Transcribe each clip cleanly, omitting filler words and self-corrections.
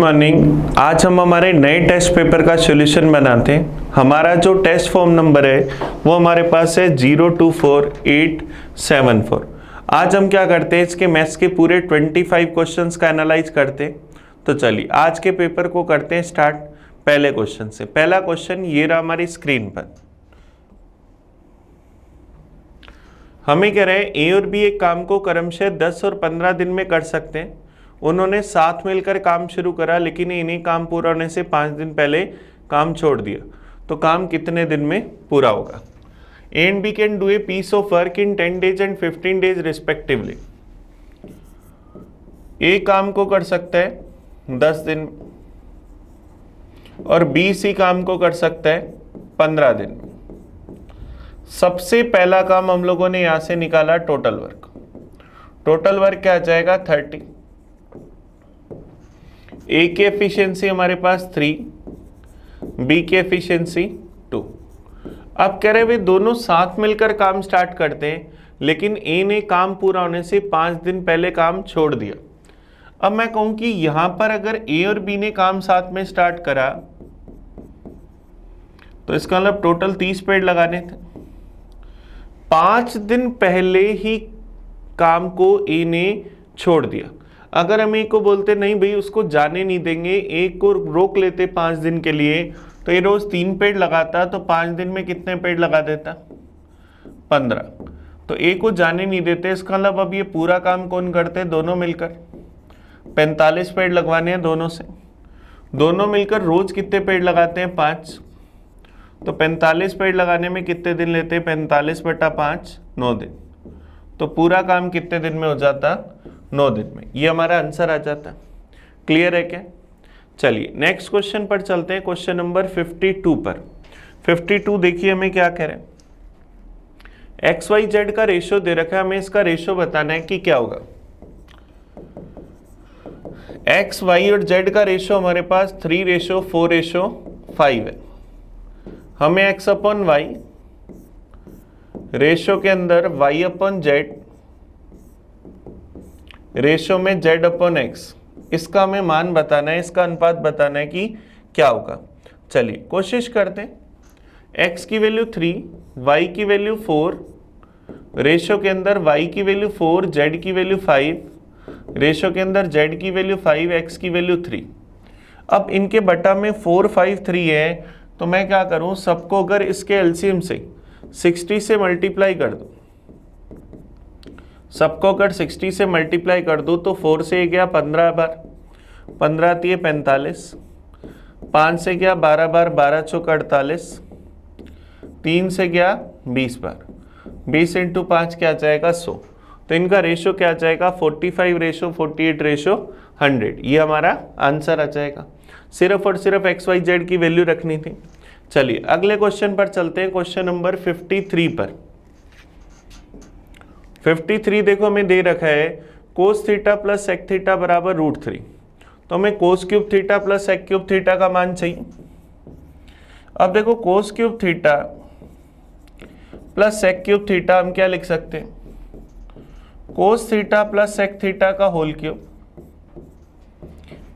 Morning. आज हम हमारे नए टेस्ट पेपर का सॉल्यूशन बनाते हैं। हमारा जो टेस्ट फॉर्म नंबर है वो हमारे पास है 024874। आज हम क्या करते हैं, इसके मैथ्स के पूरे 25 क्वेश्चंस का एनालाइज करते हैं। तो चलिए आज के पेपर को करते हैं स्टार्ट पहले क्वेश्चन से। पहला क्वेश्चन ये रहा हमारी स्क्रीन पर। हमें कह रहे हैं ए और बी एक काम को क्रमशः 10 और 15 दिन में कर सकते हैं। उन्होंने साथ मिलकर काम शुरू करा, लेकिन इन्हें काम पूरा होने से 5 दिन पहले काम छोड़ दिया। तो काम कितने दिन में पूरा होगा? A and B can do a piece of work in 10 days and 15 days respectively. A काम को कर सकता है 10 दिन और बी सी काम को कर सकता है 15 दिन में। सबसे पहला काम हम लोगों ने यहां से निकाला टोटल वर्क। टोटल वर्क क्या आ जाएगा? 30। ए की एफिशिएंसी हमारे पास 3, बी की एफिशिएंसी 2। अब कह रहे हैं दोनों साथ मिलकर काम स्टार्ट करते हैं, लेकिन ए ने काम पूरा होने से 5 दिन पहले काम छोड़ दिया। अब मैं कहूं कि यहां पर अगर ए और बी ने काम साथ में स्टार्ट करा तो इसका मतलब टोटल 30 पेड़ लगाने थे। 5 दिन पहले ही काम को ए ने छोड़ दिया। अगर हम ए को बोलते नहीं भाई उसको जाने नहीं देंगे, ए को रोक लेते 5 दिन के लिए, तो ये रोज 3 पेड़ लगाता, तो 5 दिन में कितने पेड़ लगा देता? 15। तो ए को जाने नहीं देते, इसका मतलब अब ये पूरा काम कौन करते? दोनों मिलकर 45 पेड़ लगवाने हैं दोनों से। दोनों मिलकर रोज कितने पेड़ लगाते हैं? 5। तो 45 पेड़ लगाने में कितने दिन लेते हैं? 45/5 9 दिन। तो पूरा काम कितने दिन में हो जाता? 9 दिन में। ये हमारा आंसर आ जाता। क्लियर है क्या? चलिए नेक्स्ट क्वेश्चन पर चलते हैं, क्वेश्चन नंबर 52 पर। 52 देखिए हमें क्या कह रहे हैं। एक्स वाई जेड का रेशियो दे रखा है, हमें इसका रेशियो बताना है कि क्या होगा। एक्स वाई और जेड का रेशियो हमारे पास 3:4:5 है। हमें एक्स अपॉन वाई रेशियो के अंदर वाई अपॉन जेड रेशियो में जेड अपॉन एक्स, इसका हमें मान बताना है, इसका अनुपात बताना है कि क्या होगा। चलिए कोशिश करते हैं। एक्स की वैल्यू 3, वाई की वैल्यू 4, रेशियो के अंदर वाई की वैल्यू 4, जेड की वैल्यू 5, रेशियो के अंदर जेड की वैल्यू 5, एक्स की वैल्यू 3। अब इनके बटा में 4, 5, 3 है, तो मैं क्या करूं, सबको अगर इसके एलसीएम से 60 से मल्टीप्लाई कर दूं, सबको अगर 60 से मल्टीप्लाई कर दूं तो 4 से गया 15 बार, 15 × 45, 5 से गया 12 बार, 12 × 48, 3 से गया 20 बार, 20 × 5 क्या जाएगा? 100। तो इनका रेशियो क्या जाएगा? 45:48:100। ये हमारा आंसर आ जाएगा। सिर्फ और सिर्फ एक्स वाई जेड की वैल्यू रखनी थी। चलिए अगले क्वेश्चन पर चलते हैं, क्वेश्चन नंबर 53 पर। 53 देखो हमें दे रखा है cos theta plus sec theta बराबर √3। तो हमें cos cube theta plus sec cube theta का मान चाहिए। अब देखो cos cube theta plus sec cube theta हम क्या लिख सकते हैं? Cos theta plus sec theta का होल क्यूब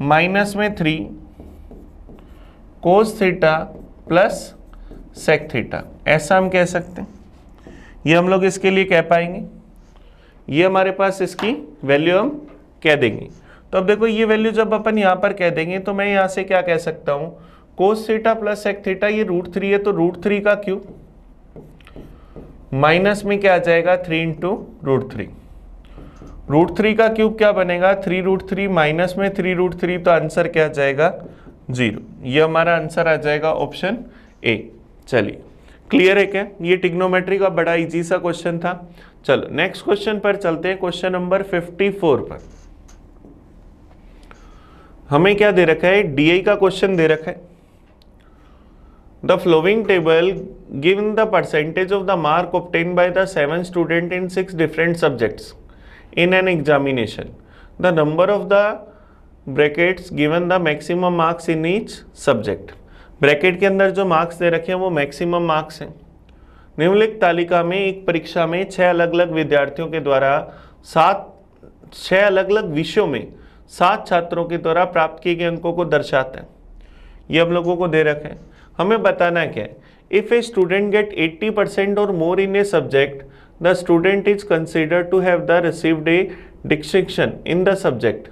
माइनस में 3 cos theta plus sec theta, ऐसा हम कह सकते हैं। ये हम लोग इसके लिए कह पाएंगे, ये हमारे पास इसकी वैल्यू हम कह देंगे। तो अब देखो ये वैल्यू जब अपन यहाँ पर कह देंगे तो मैं यहाँ से क्या कह सकता हूँ, cos theta plus sec theta ये √3 है, तो √3 का क्यूब माइनस में क्या आ जाएगा? 3 × √3। √3 का क्यूब क्या बनेगा? 3√3 माइनस में 3√3, तो आंसर क्या आ जाएगा? 0। ये हमारा आंसर आ जाएगा ऑप्शन ए। चलिए क्लियर है क्या? ये ट्रिग्नोमेट्री का बड़ा इजी सा क्वेश्चन था। चलो नेक्स्ट क्वेश्चन पर चलते हैं, क्वेश्चन नंबर 54 पर। हमें क्या दे रखा है? डीआई का क्वेश्चन दे रखा है। The following table given the percentage of the mark obtain by the 7 student in 6 different subjects in an examination. The number of the brackets given the maximum marks in each subject. Bracket के अंदर जो marks दे रखे हैं वो maximum marks हैं। निम्नलिखित तालिका में एक परीक्षा में 6 अलग अलग विद्यार्थियों के द्वारा 6 अलग अलग विषयों में 7 छात्रों के द्वारा प्राप्त किए गए अंकों को दर्शाता है। ये हम लोगों को दे रखे हैं, हमें बताना क्या है। इफ ए स्टूडेंट गेट 80% और more in a subject, the student is considered to have the received a distinction in the subject.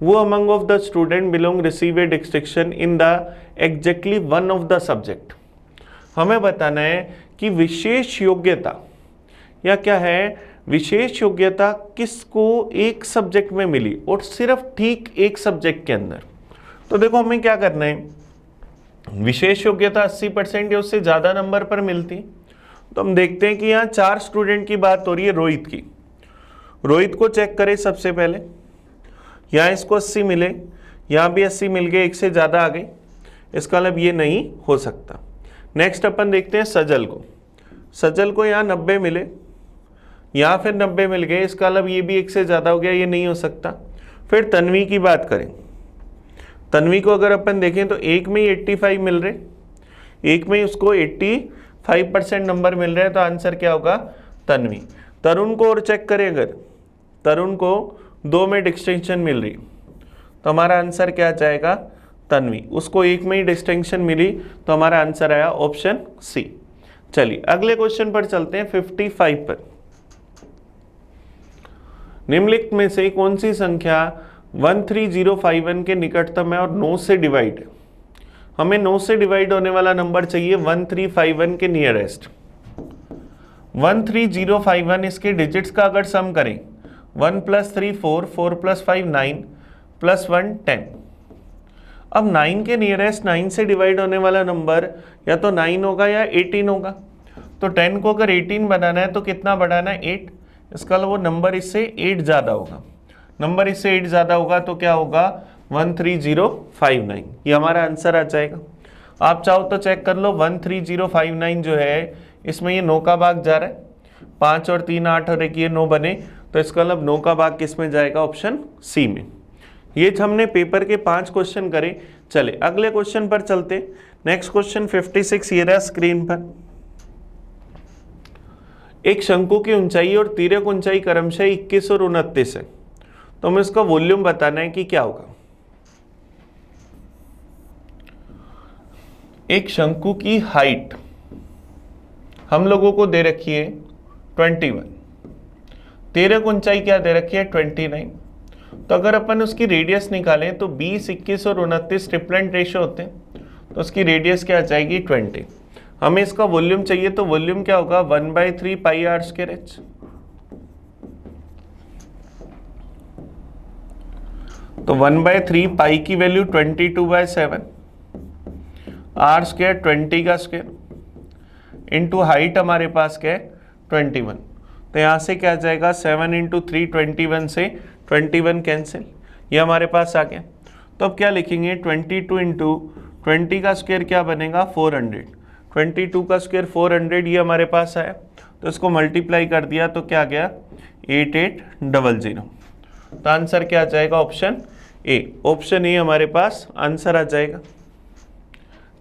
वो among of the student belong receive a distinction in the exactly one of the subject. हमें बताना है कि विशेष योग्यता या क्या है, विशेष योग्यता किसको एक सब्जेक्ट में मिली और सिर्फ ठीक एक सब्जेक्ट के अंदर। तो देखो हमें क्या करना है, विशेष योग्यता 80% या उससे ज़्यादा नंबर पर मिलती। तो हम देखते हैं कि यहाँ 4 स्टूडेंट की बात हो रही है रोहित की। रोहित को चेक करें सबसे पहले, यहाँ इसको 80 मिले, यहाँ भी 80 मिल गए, एक से ज़्यादा आ गई, इसका मतलब ये नहीं हो सकता। नेक्स्ट अपन देखते हैं सजल को। सजल को यहाँ 90 मिले, यहाँ फिर 90 मिल गए, इसका मतलब ये भी एक से ज़्यादा हो गया, ये नहीं हो सकता। फिर तन्वी की बात करें, तन्वी को अगर अपन देखें तो एक में ही 85 मिल रहे, एक में ही उसको 85% नंबर मिल रहे हैं, तो आंसर क्या होगा तन्वी। तरुण को और चेक करें, अगर तरुण को 2 में डिस्टिंक्शन मिल रही तो हमारा आंसर क्या जाएगा तन्वी। उसको एक में ही डिस्टिंक्शन मिली तो हमारा आंसर आया ऑप्शन सी। चलिए अगले क्वेश्चन पर चलते हैं 55 पर। निम्नलिखित में से कौन सी संख्या 13051 के निकटतम है और 9 से डिवाइड है। हमें 9 से डिवाइड होने वाला नंबर चाहिए 1351 के नियरेस्ट। 13051 इसके डिजिट्स का अगर सम करें 1 + 3 4, 4 + 5 9, +1 10। अब 9 के नियरेस्ट 9 से डिवाइड होने वाला नंबर या तो 9 होगा या 18 होगा। तो 10 को अगर 18 बनाना है तो कितना बढ़ाना है 8, इसका वो नंबर इससे 8 ज़्यादा होगा। नंबर इससे 8 ज़्यादा होगा तो क्या होगा 13059, ये हमारा आंसर आ जाएगा। आप चाहो तो चेक कर लो, 13059 जो है इसमें ये 9 का भाग जा रहा है, 5 और 3 8 और एक ये 9 बने, तो इसका मतलब 9 का भाग किस में जाएगा ऑप्शन सी में। ये हमने पेपर के 5 क्वेश्चन करे। चले अगले क्वेश्चन पर चलते। नेक्स्ट क्वेश्चन 56 ये रहा स्क्रीन पर। एक शंकु की ऊंचाई और तिर्यक ऊंचाई क्रमशः 21 और 29 है, तो हमें इसका वॉल्यूम बताना है कि क्या होगा। एक शंकु की हाइट हम लोगों को दे रखी है 21, तिर्यक ऊंचाई क्या दे रखी है 29। तो अगर अपन उसकी रेडियस निकालें तो 20, 21 और 29 ट्रिपलेंट रेशियो होते हैं, तो उसकी रेडियस क्या आ जाएगी 20। हमें इसका वॉल्यूम चाहिए, तो वॉल्यूम क्या होगा 1/3 पाई आर स्क्वायर एच। तो 1/3 पाई की वैल्यू 22/7, आर स्क्वायर 20 का स्क्वायर इंटू हाइट हमारे पास क्या है 21। तो यहाँ से क्या आ जाएगा 7 × 3 21 से 21 कैंसिल, ये हमारे पास आ गया। तो अब क्या लिखेंगे 22 × 20 का स्क्वायर क्या बनेगा 400, 22 का स्क्वायर 400, ये हमारे पास आया। तो इसको मल्टीप्लाई कर दिया तो क्या आ गया 8800। तो आंसर क्या आ जाएगा ऑप्शन ए। ऑप्शन ए हमारे पास आंसर आ जाएगा।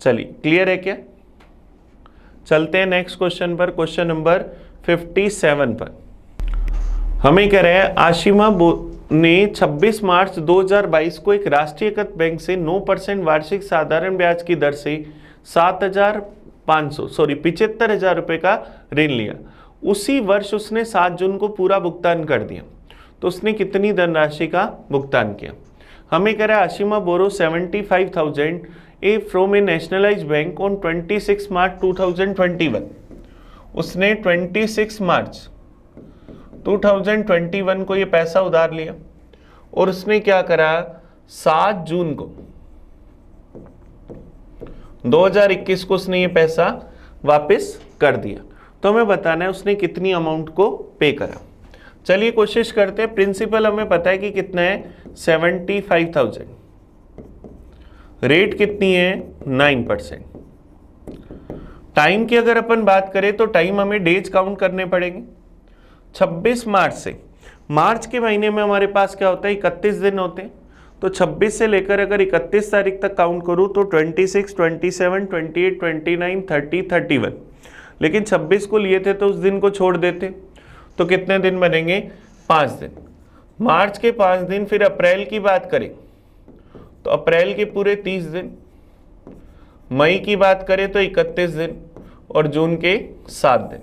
चलिए क्लियर है क्या। चलते हैं नेक्स्ट क्वेश्चन पर, क्वेश्चन नंबर 57 पर। हमें कह रहे हैं आशिमा ने 26 मार्च 2022 को एक राष्ट्रीयकृत बैंक से 9% वार्षिक साधारण ब्याज की दर से 75,000 रुपए का ऋण लिया। उसी वर्ष उसने 7 जून को पूरा भुगतान कर दिया, तो उसने कितनी धनराशि का भुगतान किया। हमें कह रहा है आशिमा बोरो 75,000 from A nationalised bank on 26 मार्च 2021। उसने 26 मार्च 2021 को ये पैसा उधार लिया और उसने क्या करा 7 जून को 2021 को उसने ये पैसा वापस कर दिया। तो हमें बताना है उसने कितनी अमाउंट को पे करा। चलिए कोशिश करते हैं। प्रिंसिपल हमें पता है कि कितना है 75,000, रेट कितनी है 9%। टाइम की अगर अपन बात करें तो टाइम हमें डेज काउंट करने पड़ेंगे। 26 मार्च से, मार्च के महीने में हमारे पास क्या होता है 31 दिन होते हैं, तो 26 से लेकर अगर 31 तारीख तक काउंट करूं तो 26, 27, 28, 29, 30, 31। लेकिन 26 को लिए थे तो उस दिन को छोड़ देते तो कितने दिन बनेंगे 5 दिन। मार्च के 5 दिन, फिर अप्रैल की बात करें तो अप्रैल के पूरे 30 दिन, मई की बात करें तो 31 दिन, और जून के 7 दिन,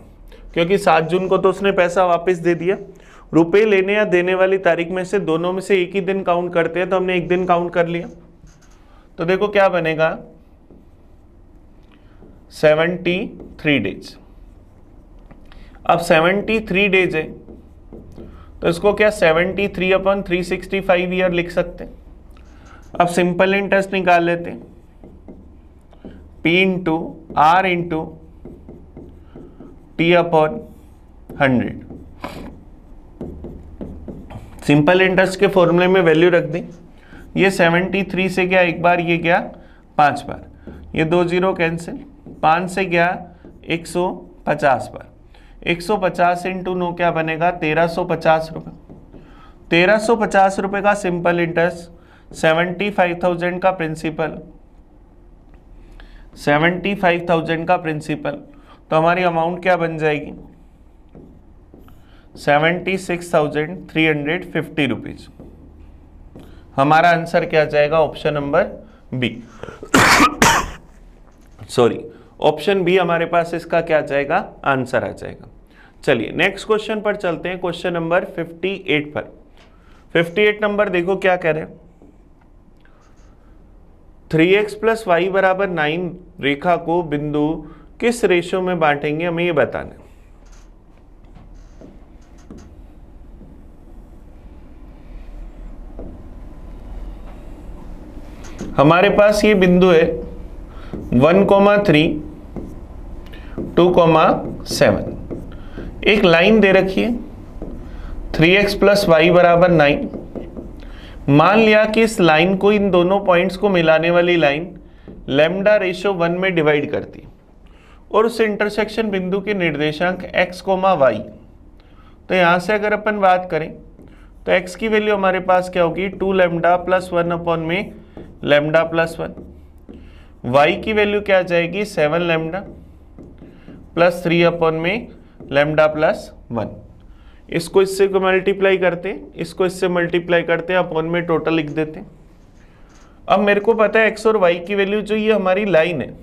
क्योंकि 7 जून को तो उसने पैसा वापस दे दिया। रुपए लेने या देने वाली तारीख में से दोनों में से एक ही दिन काउंट करते हैं, तो हमने एक दिन काउंट कर लिया। तो देखो क्या बनेगा, 73 डेज। अब 73 डेज है तो इसको क्या 73/365 ईयर लिख सकते हैं। अब सिंपल इंटरेस्ट निकाल लेते हैं, P into R into T/100। Simple interest के फॉर्मूले में वैल्यू रख दी। ये 73 से गया एक बार, ये गया 5 बार, ये 2 0 कैंसिल, 5 से गया 150 बार, 150 इंटू 9 क्या बनेगा 1350 रुपये। 1350 रुपये का सिंपल इंटरेस्ट, 75,000 का प्रिंसिपल, 75,000 का प्रिंसिपल, तो हमारी अमाउंट क्या बन जाएगी 76,350 रुपीज। हमारा आंसर क्या जाएगा, option number B. Sorry, option B हमारे पास इसका क्या जाएगा, आंसर आ जाएगा। चलिए नेक्स्ट क्वेश्चन पर चलते हैं, क्वेश्चन नंबर 58 पर। 58 नंबर देखो क्या कह रहे हैं, 3x + y = 9 रेखा को बिंदु किस रेशो में बांटेंगे, हमें ये बताना है। हमारे पास ये बिंदु है 1,3, 2,7, एक लाइन दे रखी है 3x + y = 9। मान लिया कि इस लाइन को, इन दोनों पॉइंट्स को मिलाने वाली लाइन λ/1 में डिवाइड करती है, और उस इंटरसेक्शन बिंदु के निर्देशांक x, y। तो यहां से अगर अपन बात करें तो x की वैल्यू हमारे पास क्या होगी 2λ + 1 में λ + 1, y की वैल्यू क्या आ जाएगी 7λ + 3 में λ + 1। इसको इससे को मल्टीप्लाई करते हैं, इसको इससे मल्टीप्लाई करते हैं, अपॉन में टोटल लिख देते हैं। अब मेरे को पता है x और y की वैल्यू, जो ये हमारी लाइन है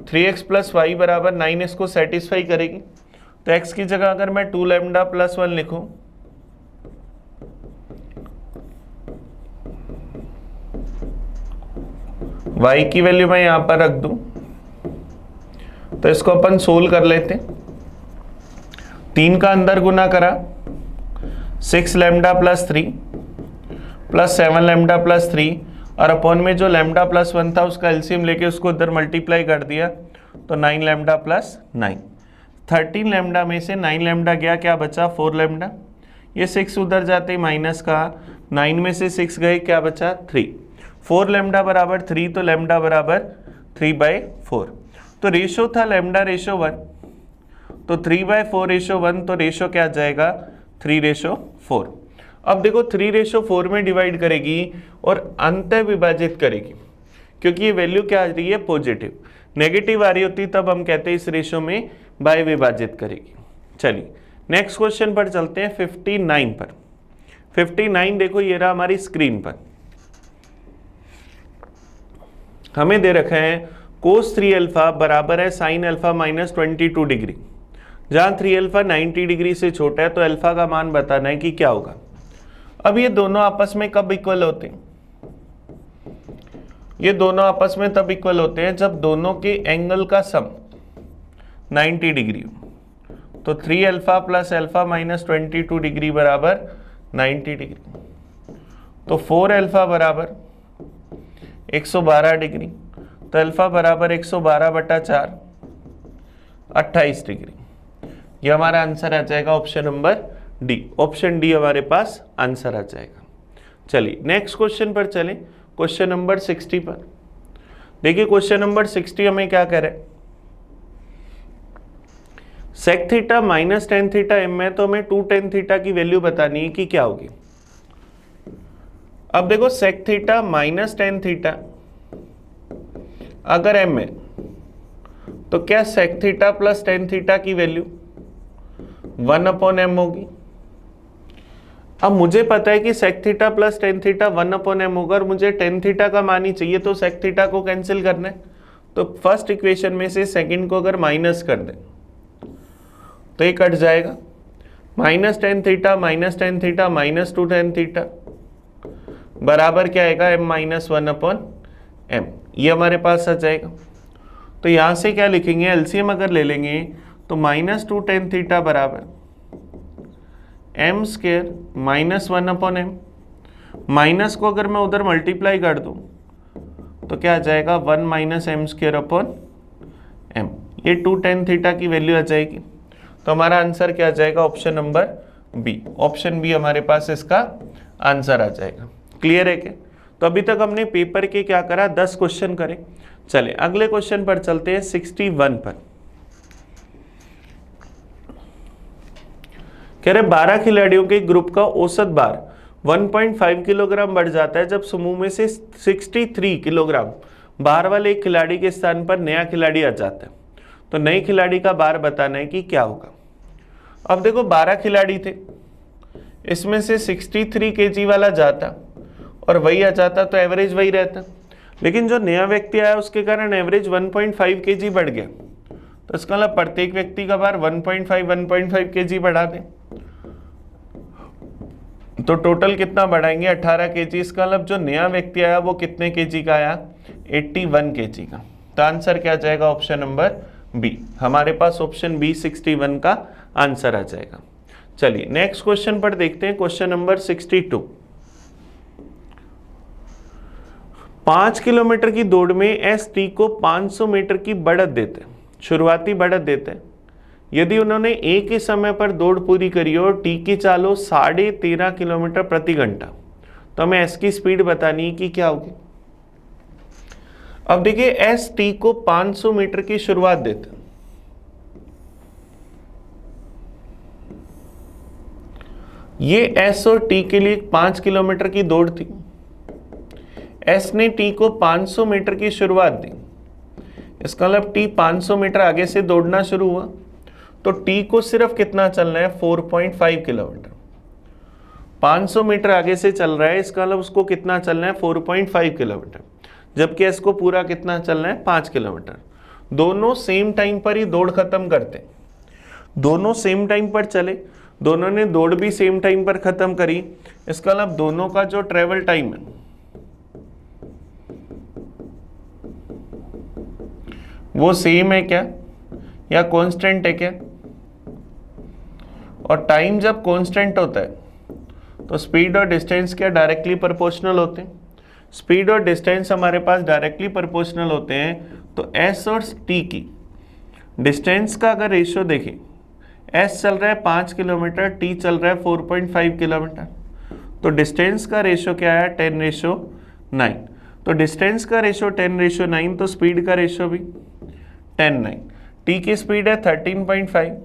3x + y = 9 इसको सेटिस्फाई करेगी। तो x की जगह अगर मैं 2λ + 1 लिखूं, y की वैल्यू मैं यहां पर रख दूं, तो इसको अपन सोल्व कर लेते हैं। 3 का अंदर गुना करा 6λ + 3 + 7λ + 3, और अपॉन में जो λ + 1 था उसका एलसीएम लेके उसको इधर मल्टीप्लाई कर दिया, तो 9λ + 9। 13λ में से 9λ गया, क्या बचा 4λ। ये 6 उधर जाते माइनस का, 9 में से 6 गए, क्या बचा 3। 4λ = 3, तो λ = 3/4। तो रेशो था λ/1, तो 3/4:1, तो रेशो क्या आ जाएगा 3/4। अब देखो 3/4 में डिवाइड करेगी और अंत विभाजित करेगी, क्योंकि ये वैल्यू क्या आ रही है पॉजिटिव। नेगेटिव आ रही होती तब हम कहते हैं इस रेशो में बाय विभाजित करेगी। चलिए नेक्स्ट क्वेश्चन पर चलते हैं 59 पर। 59 देखो ये रहा हमारी स्क्रीन पर, हमें दे रखा है cos 3α बराबर है sin α - 22 डिग्री। जहां 3α 90 डिग्री से छोटा है, तो अल्फा का मान बताना है कि क्या होगा। अब ये दोनों आपस में कब इक्वल होते हैं, ये दोनों आपस में तब इक्वल होते हैं जब दोनों के एंगल का सम 90 डिग्री हो। तो 3α + α - 22 डिग्री बराबर 90 डिग्री, तो 4α बराबर 112 डिग्री, तो अल्फा बराबर 112/4 28 डिग्री। ये हमारा आंसर आ जाएगा option number D. Option D हमारे पास आंसर आ जाएगा। चलिए नेक्स्ट क्वेश्चन पर चलें, क्वेश्चन नंबर 60 पर। देखिए क्वेश्चन नंबर 60 हमें क्या कह रहा है, sec θ - tan θ m है, तो हमें 2 tan θ की वैल्यू बतानी है कि क्या होगी। अब देखो sec θ - tan θ अगर m है, तो क्या sec θ + tan θ की वैल्यू 1/m होगी। अब मुझे पता है कि sec theta plus tan theta 1/m होगा और मुझे टेन थीटा का मान ही चाहिए, तो sec थीटा को कैंसिल करना है। तो फर्स्ट इक्वेशन में से सेकंड को अगर माइनस कर दें तो ये कट जाएगा, minus tan theta minus two tan theta बराबर क्या आएगा, m-1/m। ये हमारे पास आ जाएगा। तो यहाँ से क्या लिखेंगे, एलसीएम अगर ले लेंगे तो माइनस टू टेन थीटा बराबर m स्क्वायर -1/m। माइनस को अगर मैं उधर मल्टीप्लाई कर दूं तो क्या आ जाएगा, 1 - m²/m। ये टू टेन थीटा की वैल्यू आ जाएगी। तो हमारा आंसर क्या आ जाएगा, option number B. Option B हमारे पास इसका आंसर आ जाएगा। क्लियर है क्या? तो अभी तक हमने पेपर के क्या करा, 10 क्वेश्चन करे। चले अगले क्वेश्चन पर चलते हैं, 61 पर। कह रहे 12 खिलाड़ियों के ग्रुप का औसत भार 1.5 किलोग्राम बढ़ जाता है जब समूह में से 63 किलोग्राम भार वाले एक खिलाड़ी के स्थान पर नया खिलाड़ी आ जाता है। तो नए खिलाड़ी का भार बताना है कि क्या होगा। अब देखो 12 खिलाड़ी थे, इसमें से 63 केजी वाला जाता और वही आ जाता तो एवरेज वही रहता, लेकिन जो नया व्यक्ति आया उसके कारण एवरेज 1.5 केजी बढ़ गया। तो इसका मतलब प्रत्येक व्यक्ति का भार 1.5 केजी बढ़ा दें तो टोटल कितना बढ़ाएंगे, 18 केजी। इसका मतलब जो नया व्यक्ति आया वो कितने केजी का आया, 81 केजी का। तो आंसर क्या जाएगा, ऑप्शन नंबर बी। हमारे पास ऑप्शन बी 61 का आंसर आ जाएगा। चलिए नेक्स्ट क्वेश्चन पर देखते हैं, क्वेश्चन नंबर 62। 5 किलोमीटर की दौड़ में एस टी को 500 मीटर की बढ़त देते, शुरुआती बढ़त देते हैं। यदि उन्होंने एक ही समय पर दौड़ पूरी करी और टी की चाल हो 13.5 किलोमीटर प्रति घंटा, तो हमें एस की स्पीड बतानी है कि क्या होगी। अब देखिए एस टी को 500 मीटर की शुरुआत देते, ये एस और टी के लिए 5 किलोमीटर की दौड़ थी। एस ने टी को 500 मीटर की शुरुआत दी, इसका मतलब टी 500 मीटर आगे से दौड़ना शुरू हुआ, तो टी को सिर्फ कितना चलना है, 4.5 किलोमीटर। 500 मीटर आगे से चल रहा है, इसका मतलब उसको कितना चलना है, 4.5 किलोमीटर, जबकि इसको पूरा कितना चलना है, 5 किलोमीटर। दोनों सेम टाइम पर ही दौड़ खत्म करते, दोनों सेम टाइम पर चले, दोनों ने दौड़ भी सेम टाइम पर खत्म करी, इसका मतलब दोनों का जो ट्रेवल टाइम है वो सेम है क्या या कांस्टेंट है क्या। और टाइम जब कांस्टेंट होता है तो स्पीड और डिस्टेंस क्या डायरेक्टली प्रोपोर्शनल होते हैं। स्पीड और डिस्टेंस हमारे पास डायरेक्टली प्रोपोर्शनल होते हैं, तो एस और टी की डिस्टेंस का अगर रेशियो देखें, एस चल रहा है 5 किलोमीटर, टी चल रहा है 4.5 किलोमीटर, तो डिस्टेंस का रेशियो क्या है, 10:9। तो डिस्टेंस का रेशियो 10:9, तो स्पीड का रेशियो भी 10:9। टी की स्पीड है 13.5,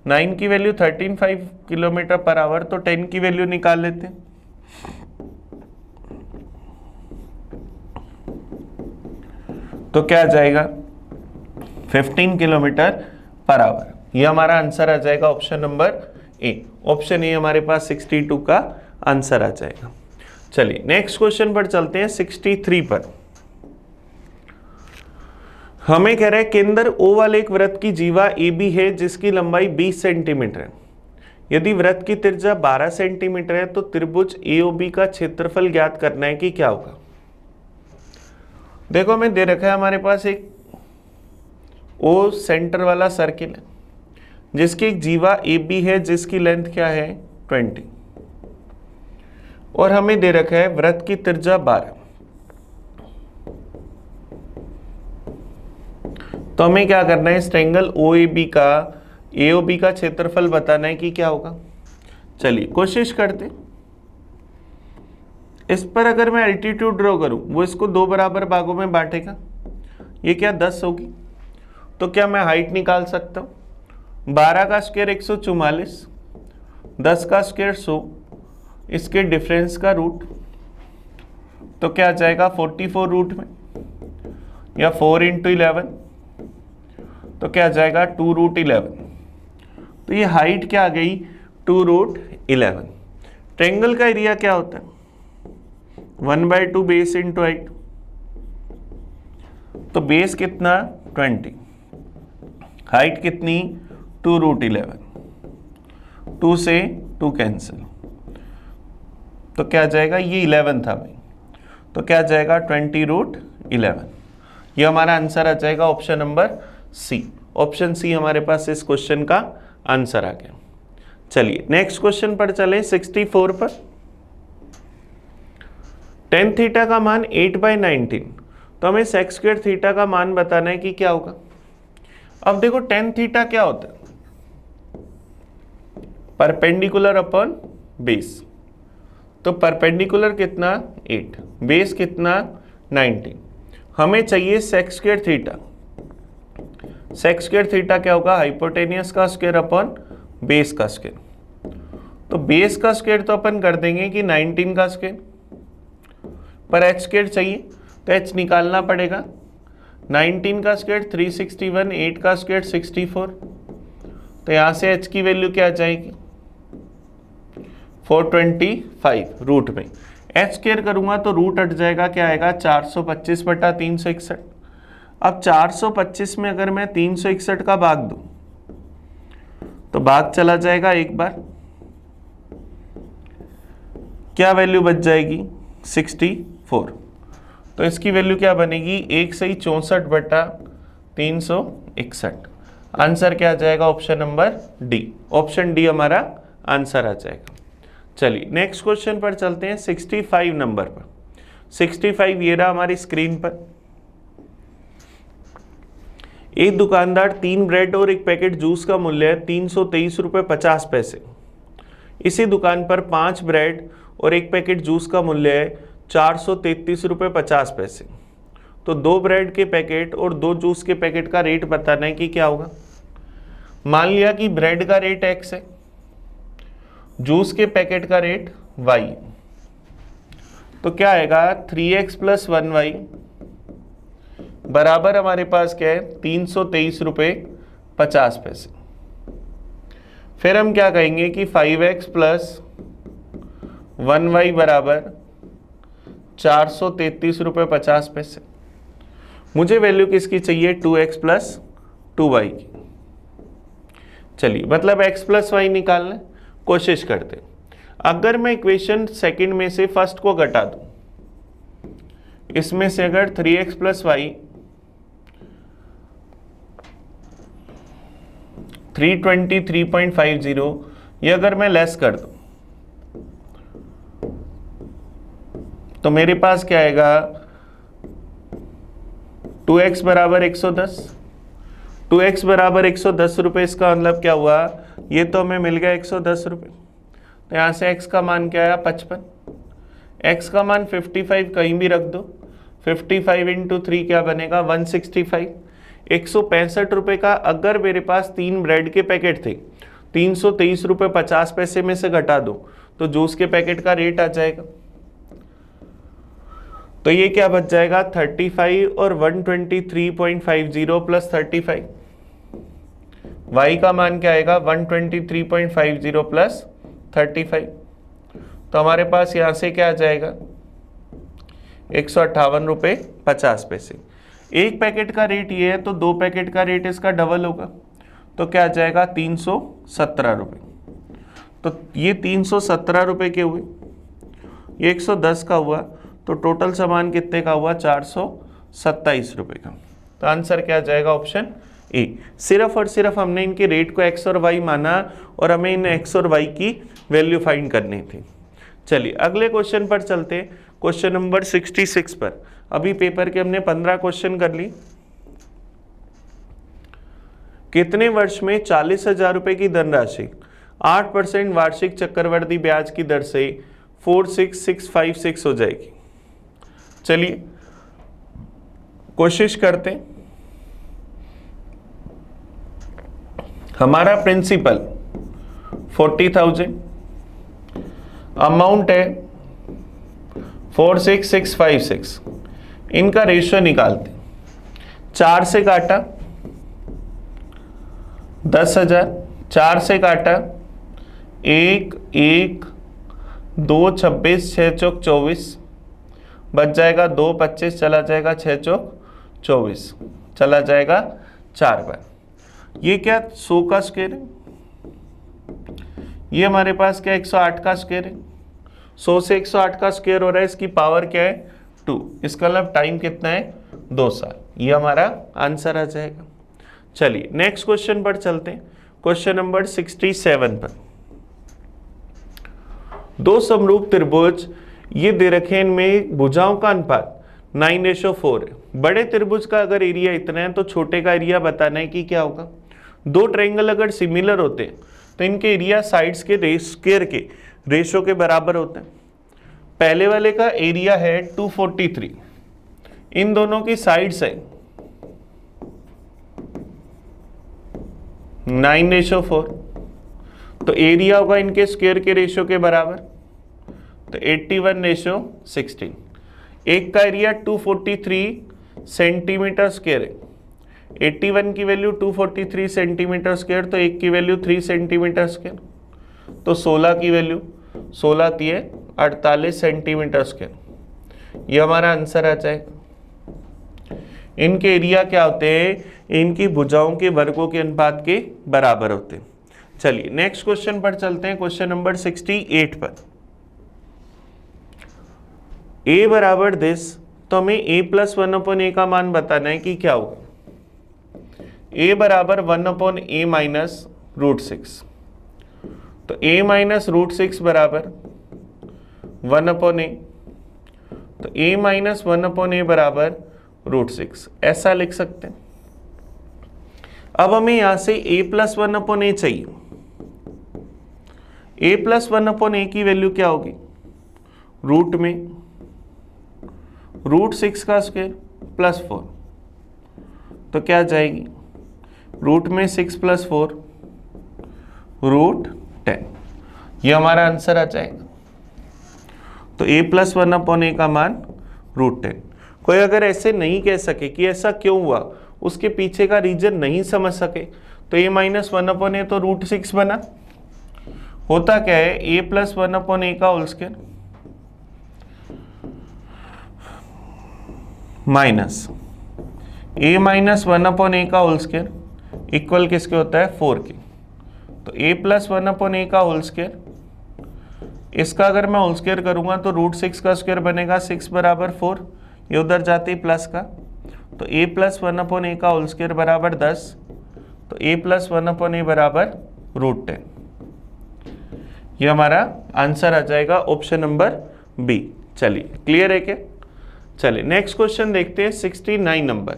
9 की वैल्यू 13.5 किलोमीटर पर आवर, तो 10 की वैल्यू निकाल लेते हैं। तो क्या आ जाएगा, 15 किलोमीटर पर आवर। ये हमारा आंसर आ जाएगा option number A. Option A हमारे पास 62 का आंसर आ जाएगा। चलिए नेक्स्ट क्वेश्चन पर चलते हैं, 63 पर। हमें कह रहा है केंद्र ओ वाले एक वृत्त की जीवा ए बी है जिसकी लंबाई 20 सेंटीमीटर है। यदि वृत्त की त्रिज्या 12 सेंटीमीटर है तो त्रिभुज एओबी का क्षेत्रफल ज्ञात करना है कि क्या होगा। देखो हमें दे रखा है हमारे पास एक ओ सेंटर वाला सर्किल है जिसकी एक जीवा ए बी है जिसकी लेंथ क्या है 20, और हमें दे रखा है वृत्त की त्रिज्या 12। तो हमें क्या करना है, इस ट्रायंगल ओएबी का एओबी का क्षेत्रफल बताना है कि क्या होगा। चलिए कोशिश करते। इस पर अगर मैं एल्टीट्यूड ड्रॉ करूं, वो इसको 2 बराबर भागों में बांटेगा, ये क्या 10 होगी। तो क्या मैं हाइट निकाल सकता हूं, 12 का स्क्वायर 144, 10 का स्क्वायर 100, इसके डिफरेंस का रूट, तो क्या आ जाएगा 44 रूट में, या 4 × 11, तो क्या आ जाएगा 2√11। तो ये हाइट क्या आ गई 2√11। ट्रायंगल का एरिया क्या होता है? 1/2 बेस इंटू हाइट। तो बेस कितना 20, हाइट कितनी 2√11, 2 से 2 कैंसिल, तो क्या जाएगा, ये 11 था भाई, तो क्या जाएगा 20√11। ये हमारा आंसर आ जाएगा option number C. Option C हमारे पास इस क्वेश्चन का आंसर आ गया। चलिए नेक्स्ट क्वेश्चन पर चलें, 64 पर। tan थीटा का मान 8/19, तो हमें sec स्क्वायर थीटा का मान बताना है कि क्या होगा। अब देखो tan थीटा क्या होता है, परपेंडिकुलर अपॉन बेस, तो परपेंडिकुलर कितना 8, बेस कितना 19, हमें चाहिए sec square theta. sec square theta क्या होगा, हाइपोटेनियस का स्क्वायर अपॉन बेस का स्क्वायर। तो बेस का स्क्वायर तो अपन कर देंगे कि 19 का स्क्वायर, पर h स्क्वायर चाहिए तो h निकालना पड़ेगा। 19 का स्क्वायर 361, 8 का स्क्वायर 64, तो यहाँ से h की वैल्यू क्या आ जाएगी 425 रूट में। h स्क्वायर करूँगा तो रूट हट जाएगा, क्या आएगा 425/361। अब 425 में अगर मैं 361 का भाग दूं तो भाग चला जाएगा एक बार, क्या वैल्यू बच जाएगी 64, तो इसकी वैल्यू क्या बनेगी 1/64/361। आंसर क्या आ जाएगा option number D. Option D हमारा आंसर आ जाएगा। चलिए नेक्स्ट क्वेश्चन पर चलते हैं, 65 नंबर पर। 65 ये रहा हमारी स्क्रीन पर। एक दुकानदार 3 ब्रेड और 1 पैकेट जूस का मूल्य है 323 रुपये 50 पैसे। इसी दुकान पर 5 ब्रेड और 1 पैकेट जूस का मूल्य है 433 रुपये 50 पैसे। तो 2 ब्रेड के पैकेट और 2 जूस के पैकेट का रेट बताना है कि क्या होगा। मान लिया कि ब्रेड का रेट x है, जूस के पैकेट का रेट y, तो क्या आएगा 3x + 1y बराबर हमारे पास क्या है 323 रुपये 50 पैसे। फिर हम क्या कहेंगे कि 5x + 1y बराबर 433 रुपये 50 पैसे। मुझे वैल्यू किसकी चाहिए 2x + 2y की। चलिए मतलब x + y निकालना कोशिश करते। अगर मैं इक्वेशन सेकंड में से फर्स्ट को घटा दूं, इसमें से अगर 3x + y 323.50 ये अगर मैं लेस कर दूं तो मेरे पास क्या आएगा 2x बराबर 110, 2x बराबर 110 रुपये। इसका मतलब क्या हुआ, ये तो हमें मिल गया 110 रुपये, तो यहाँ से x का मान क्या आया 55, x का मान 55 कहीं भी रख दो, 55 × 3 क्या बनेगा 165। 165 रुपये का अगर मेरे पास 3 ब्रेड के पैकेट थे, 323 रुपये 50 पैसे में से घटा दो तो जूस के पैकेट का रेट आ जाएगा। तो ये क्या बच जाएगा 35 और 123.50 + 35, y का मान क्या आएगा 123.50 + 35, तो हमारे पास यहाँ से क्या आ जाएगा 158 रुपये 50 पैसे। एक पैकेट का रेट ये है तो 2 पैकेट का रेट इसका डबल होगा, तो क्या आ जाएगा 317 रुपये। तो ये 317 रुपये के हुए, ये 110 का हुआ, तो टोटल सामान कितने का हुआ 427 रुपये का। तो आंसर क्या आ जाएगा ऑप्शन ए। सिर्फ और सिर्फ हमने इनके रेट को x और y माना और हमें इन x और y की वैल्यू फाइंड करनी थी। चलिए अगले क्वेश्चन पर चलते हैं, क्वेश्चन नंबर 66 पर। अभी पेपर के हमने 15 क्वेश्चन कर ली। कितने वर्ष में 40,000 रुपये की धनराशि 8% वार्षिक चक्रवृद्धि ब्याज की दर से 46656 हो जाएगी। चलिए कोशिश करते हैं। हमारा प्रिंसिपल 40,000, अमाउंट है 46656, इनका रेशियो निकालते। 4 से काटा 10,000, 4 से काटा 1, 1, 2 26, 6 चौक 24, बच जाएगा 2 25, चला जाएगा 6 चौक 24, चला जाएगा 4 बार। ये क्या 100 का स्क्वायर है, ये हमारे पास क्या 108 का स्क्वायर है। 100 से 108 का स्क्वायर हो रहा है, इसकी पावर क्या है 2, इसका मतलब टाइम कितना है 2 साल। ये हमारा आंसर आ जाएगा। चलिए नेक्स्ट क्वेश्चन पर चलते हैं। क्वेश्चन नंबर 67 पर, दो समरूप त्रिभुज ये दे रखे हैं, इनमें भुजाओं का अनुपात 9:4 है। बड़े त्रिभुज का अगर एरिया इतना है तो छोटे का एरिया बताना है कि क्या होगा। दो ट्रायंगल अगर सिमिलर होते हैं तो इनके एरिया साइड्स के स्क्वायर के रेशो के बराबर होते हैं। पहले वाले का एरिया है 243, इन दोनों की साइड्स है 9:4, तो एरिया होगा इनके स्क्वायर के रेशो के बराबर, तो 81:16। एक का एरिया 243 सेंटीमीटर स्क्वायर है, 81 की वैल्यू 243 सेंटीमीटर स्क्वायर, तो एक की वैल्यू 3 सेंटीमीटर स्क्वायर, तो 16 की वैल्यू 16 ती है 48 सेंटीमीटर स्क्वायर। ये हमारा आंसर आ जाएगा। इनके एरिया क्या होते हैं, इनकी भुजाओं के वर्गों के अनुपात के बराबर होते हैं। चलिए नेक्स्ट क्वेश्चन पर चलते हैं। क्वेश्चन नंबर 68 पर, a बराबर दिस, तो हमें a + 1/a का मान बताना है कि क्या होगा। a बराबर 1/a माइनस √6, तो a माइनस √6 बराबर 1/a, तो a माइनस 1/a बराबर √6, ऐसा लिख सकते हैं। अब हमें यहां से a + 1/a चाहिए। a + 1/a की वैल्यू क्या होगी, रूट में √6 का स्क्वायर प्लस 4, तो क्या जाएगी रूट में 6 + 4 √10। ये हमारा आंसर आ जाएगा। तो a + 1/a का मान √10। कोई अगर ऐसे नहीं कह सके कि ऐसा क्यों हुआ, उसके पीछे का रीजन नहीं समझ सके, तो a - 1/a तो √6 बना। होता क्या है, a + 1/a का whole square minus a - 1/a का होल स्क्वायर इक्वल किसके होता है 4 के, तो a + 1/a का होल स्क्वायर, इसका अगर मैं होल स्क्वायर करूंगा तो √6 का स्क्वायर बनेगा, 6 बराबर 4, ये उधर जाते ही प्लस का, तो a + 1/a का होल स्क्वायर बराबर 10, तो a + 1/a बराबर √10। ये हमारा आंसर आ जाएगा ऑप्शन नंबर बी। चलिए क्लियर है क्या। चलिए नेक्स्ट क्वेश्चन देखते हैं 69 नंबर।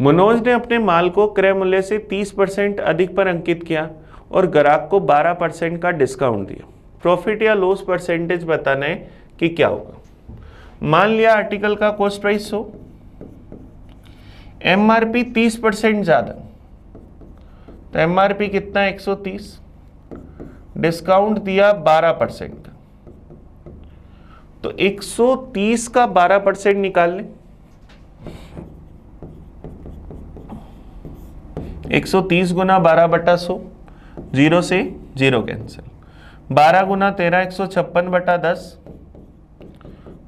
मनोज ने अपने माल को क्रय मूल्य से 30% अधिक पर अंकित किया और ग्राहक को 12% का डिस्काउंट दिया। प्रॉफिट या लॉस परसेंटेज बताना है कि क्या होगा। मान लिया आर्टिकल का कॉस्ट प्राइस 100, एमआरपी 30% ज्यादा, तो एमआरपी कितना 130, डिस्काउंट दिया 12% का, तो 130 का 12% निकाल लें। 130 गुना 12/100, 0 से 0 कैंसिल, 12 गुना 13 156/10,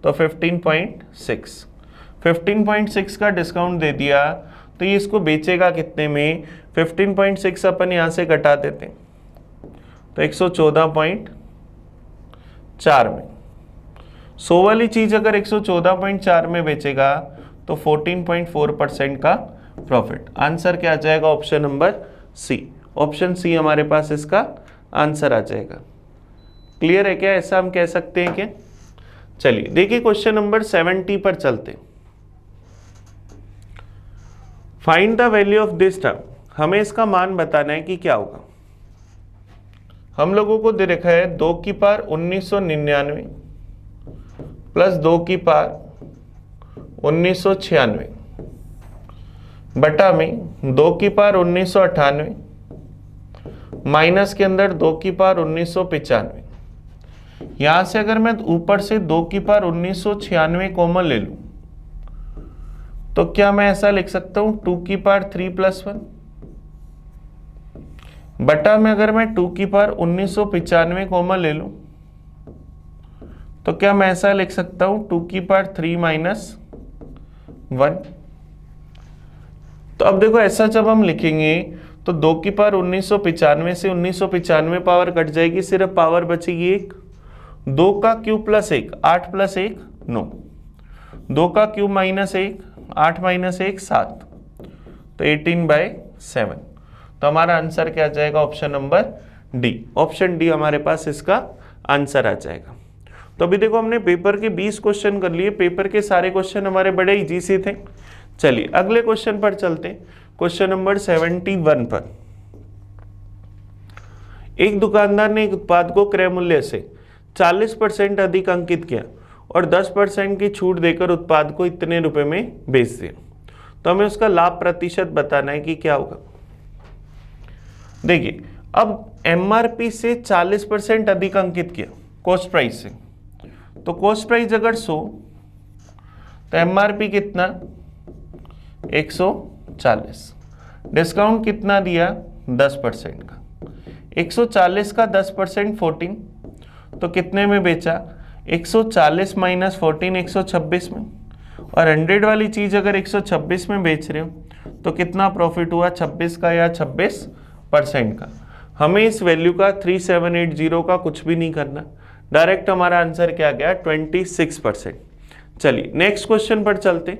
तो 15.6, 15.6 का डिस्काउंट दे दिया, तो ये इसको बेचेगा कितने में, 15.6 अपन यहाँ से घटा देते हैं, तो 114.4 में। 100 वाली चीज अगर 114.4 में बेचेगा तो 14.4% का प्रॉफिट। आंसर क्या आ जाएगा, option number C. Option C हमारे पास इसका आंसर आ जाएगा। क्लियर है क्या, ऐसा हम कह सकते हैं क्या। चलिए देखिए क्वेश्चन नंबर 70 पर चलते। Find the value of this term, हमें इसका मान बताना है कि क्या होगा। हम लोगों को दे रखा है 2 की पावर 1999 प्लस 2 की पावर 1996 बटा में 2 की पावर 1998 माइनस के अंदर 2 की पावर 1995। यहां से अगर मैं ऊपर से 2 की पावर 1996 कॉमन ले लूं तो क्या मैं ऐसा लिख सकता हूं 2 की पावर 3 + 1, बटा में अगर मैं 2 की पावर 1995 कॉमन ले लूं तो क्या मैं ऐसा लिख सकता हूं 2 की पावर 3 माइनस 1। तो अब देखो ऐसा जब हम लिखेंगे तो 2 की पावर 1995 से 1995 पावर कट जाएगी, सिर्फ पावर बचेगी 1। 2 का क्यूब प्लस 1, 8 प्लस 1 9। 2 का क्यूब माइनस 1, 8 माइनस 1 7, तो 18/7। तो हमारा आंसर क्या आ जाएगा? Option number D. Option D हमारे पास इसका आंसर आ जाएगा। तो अभी देखो हमने पेपर के 20 क्वेश्चन कर लिए। पेपर के सारे क्वेश्चन हमारे बड़े इजी से थे। चलिए अगले क्वेश्चन पर चलते हैं। क्वेश्चन नंबर 71 पर, एक दुकानदार ने एक उत्पाद को क्रय मूल्य से 40% अधिक अंकित किया और 10% की छूट देकर उत्पाद को इतने रुपए में बेच दिया। तो हमें उसका लाभ प्रतिशत बताना है कि क्या होगा। देखिए अब एमआरपी से 40% अधिक अंकित किया कॉस्ट प्राइस से, तो कॉस्ट प्राइस अगर 100 तो एमआरपी कितना 140, डिस्काउंट कितना दिया 10% का। 140 का 10% 14, तो कितने में बेचा 140 माइनस 14 126 में। और 100 वाली चीज अगर 126 में बेच रहे हो तो कितना प्रॉफिट हुआ 26 का या 26% का। हमें इस वैल्यू का 3780 का कुछ भी नहीं करना, डायरेक्ट हमारा आंसर क्या गया 26%। चलिए नेक्स्ट क्वेश्चन पर चलते।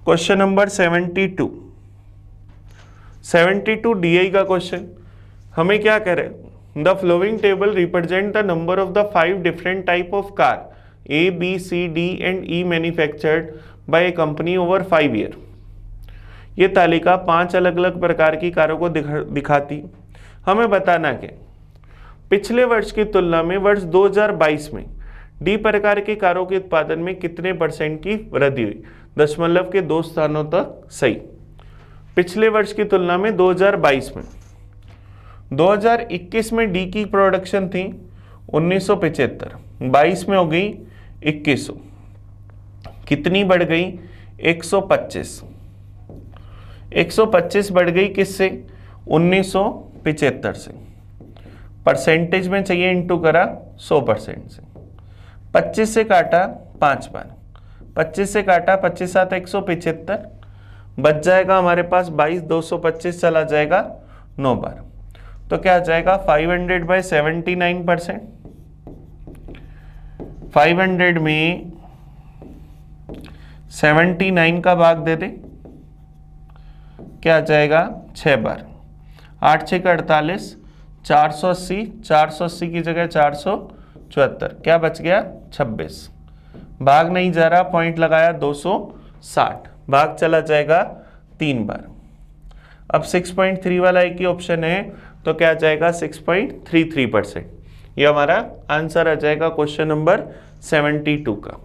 क्वेश्चन नंबर 72 डीआई का क्वेश्चन। हमें क्या कह रहे हैं, the following table represent the number of the 5 different type of car A B C D and E manufactured by a company over 5 year. ये तालिका 5 अलग अलग प्रकार की कारों को दिखाती। हमें बताना कि पिछले वर्ष की तुलना में वर्ष 2022 में डी प्रकार की कारों के उत्पादन में कितने % की वृद्धि हुई। दशमलव के 2 स्थानों तक सही। पिछले वर्ष की तुलना में 2022 में, 2021 में डी की प्रोडक्शन थी 1975, 22 में हो गई 2100, कितनी बढ़ गई 125। 125 बढ़ गई किससे 1975 से। परसेंटेज में चाहिए इंटू करा 100% से। 25 से काटा 5 बार, 25 से काटा 25 7 175, बच जाएगा हमारे पास 22, 225 चला जाएगा 9 बार। तो क्या आ जाएगा 500/79%। 500 में 79 का भाग दे दे, क्या आ जाएगा 6 बार। 8 6 का 48, 480, 480 की जगह 474, क्या बच गया 26। भाग नहीं जा रहा, पॉइंट लगाया 260, भाग चला जाएगा 3 बार। अब 6.3 वाला एक ही ऑप्शन है, तो क्या आ जाएगा 6.33%। ये हमारा आंसर आ जाएगा क्वेश्चन नंबर 72 का।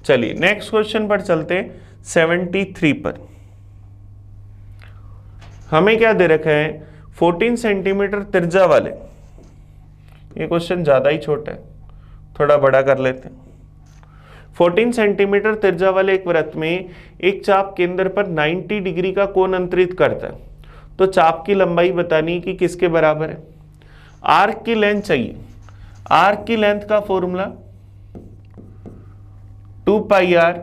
चलिए नेक्स्ट क्वेश्चन पर चलते हैं 73 पर। हमें क्या दे रखा है 14 सेंटीमीटर त्रिज्या वाले, ये क्वेश्चन ज़्यादा ही छोटा है, थोड़ा बड़ा कर लेते हैं। 14 सेंटीमीटर त्रिज्या वाले एक वृत्त में एक चाप केंद्र पर 90 डिग्री का कोण अंतरित करता है। तो चाप की लंबाई बतानी कि किसके बराबर है। आर्क की लेंथ चाहिए। आर्क की लेंथ का फॉर्मूला 2πr।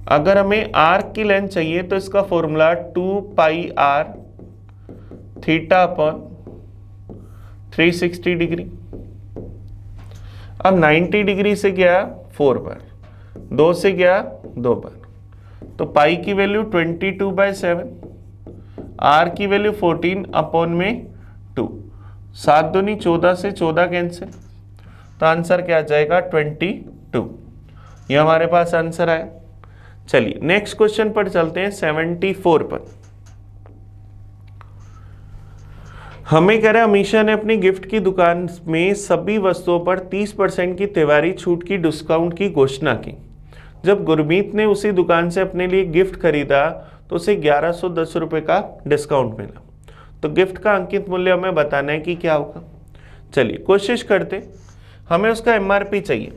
अगर हमें आर्क की लेंथ चाहिए तो इसका formula 2πr theta upon 360 degree. अब 90 डिग्री से गया 4 बार, 2 से गया 2 बार, तो पाई की वैल्यू 22/7, आर की वैल्यू 14 अपॉन में 2, 7 दूनी 14 से 14 कैंसिल, तो आंसर क्या आ जाएगा 22। ये हमारे पास आंसर आया। चलिए नेक्स्ट क्वेश्चन पर चलते हैं 74 पर। हमें कह रहा है अमीशा ने अपनी गिफ्ट की दुकान में सभी वस्तुओं पर 30% की त्योहारी छूट की डिस्काउंट की घोषणा की। जब गुरमीत ने उसी दुकान से अपने लिए गिफ्ट खरीदा तो उसे 1110 रुपये का डिस्काउंट मिला। तो गिफ्ट का अंकित मूल्य हमें बताना है कि क्या होगा। चलिए कोशिश करते। हमें उसका एमआरपी चाहिए।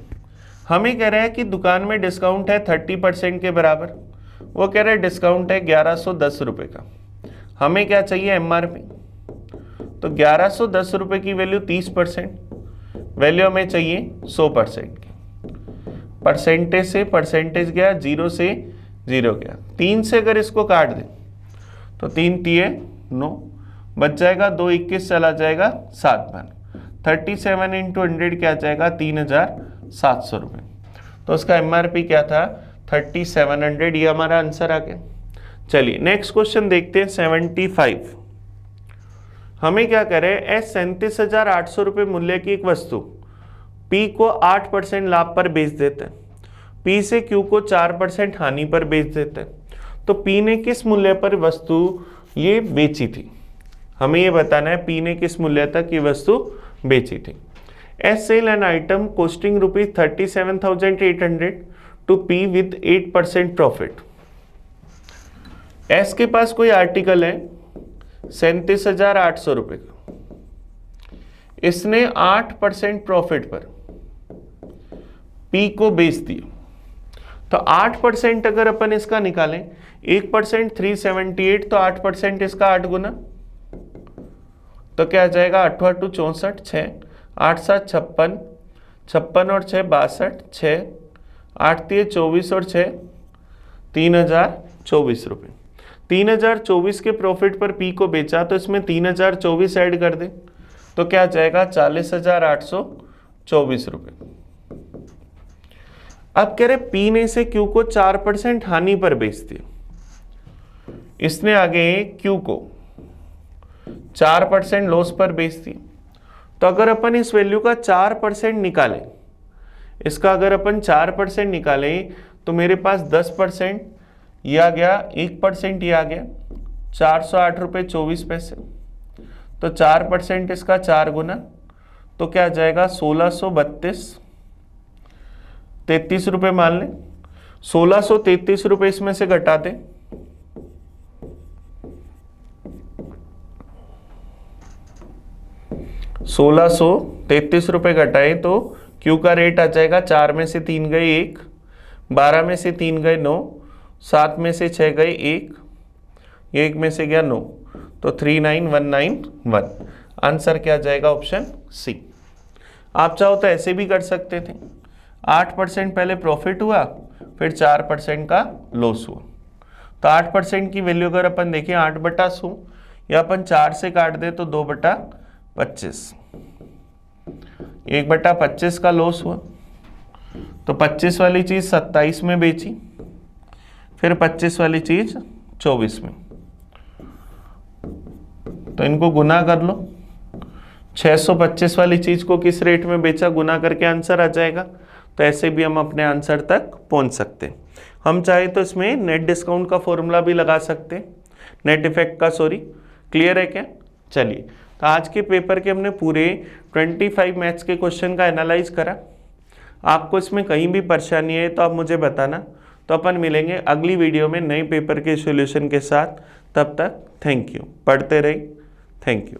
हमें कह रहा है कि दुकान में डिस्काउंट है 30% के बराबर, वो कह रहा है डिस्काउंट है 1110 रुपये का। हमें क्या चाहिए एमआरपी, तो 1110 रुपए की वैल्यू 30%, वैल्यू हमें चाहिए 100% की। परसेंटेज से परसेंटेज गया, 0 से 0 गया, 3 से अगर इसको काट दें तो 3 तिये 9, बच जाएगा 2 21 चला जाएगा 7 बार, 37 इंटू 100 क्या जाएगा 3700 रुपये। तो उसका एमआरपी क्या था 3700, ये हमारा आंसर आ गया। चलिए नेक्स्ट क्वेश्चन देखते हैं 75। हमें क्या करे, 37,800 रुपये मूल्य की एक वस्तु P को 8% लाभ पर बेच देते हैं, P से Q को 4% हानि पर बेच देते हैं, तो P ने किस मूल्य पर वस्तु ये बेची थी, हमें ये बताना है P ने किस मूल्य तक ये वस्तु बेची थी। S sell an item costing ₹37,800 to P with 8% profit. S के पास कोई आर्टिकल है 37,800 रुपये का, इसने 8% प्रॉफिट पर P को बेच दिया, तो 8% अगर अपन इसका निकालें, 1% 378, तो 8% इसका 8 गुना, तो क्या आ जाएगा 8 8 64, 6 8 7 56, 56 और 6 62, 6 8 3 24 और 6 3024 रुपये। 3024 के प्रॉफिट पर P को बेचा, तो इसमें 3024 ऐड कर दें तो क्या आ जाएगा 40,824 रुपये। अब कह रहे P ने इसे Q को 4% हानि पर बेच दिया, इसने आगे Q को 4% लॉस पर बेच दिया। तो अगर अपन इस वैल्यू का 4% निकालें, इसका अगर अपन 4% निकालें तो मेरे पास 10% ये आ गया, 1% ये आ गया, 408 रुपये 24 पैसे, तो 4% इसका 4 गुना, तो क्या आ जाएगा 1632 रुपये मान लें, 1633 रुपये इसमें से घटा दें, 1633 रुपये घटाए तो Q का रेट आ जाएगा, 4 में से 3 गए 1, 12 में से 3 गए 9, 7 में से 6 गए 1, 1 में से गया 9, तो 39191। आंसर क्या जाएगा ऑप्शन सी। आप चाहो तो ऐसे भी कर सकते थे, 8% पहले प्रॉफिट हुआ, फिर 4% का लॉस हुआ, तो 8% की वैल्यू अगर अपन देखें 8/100, या अपन 4 से काट दे तो 2/25, 1/25 का लॉस हुआ, तो 25 वाली चीज 27 में बेची, फिर 25 वाली चीज 24 में, तो इनको गुना कर लो, 625 वाली चीज को किस रेट में बेचा, गुना करके आंसर आ जाएगा। तो ऐसे भी हम अपने आंसर तक पहुंच सकते हैं। हम चाहे तो इसमें नेट डिस्काउंट का फॉर्मूला भी लगा सकते हैं, नेट इफेक्ट का, सॉरी। क्लियर है क्या? चलिए, तो आज के पेपर के हमने पूरे 25 मैथ्स के क्वेश्चन का एनालाइज करा। आपको इसमें कहीं भी परेशानी है तो आप मुझे बताना, तो अपन मिलेंगे अगली वीडियो में नए पेपर के सॉल्यूशन के साथ। तब तक थैंक यू, पढ़ते रहिए। Thank you.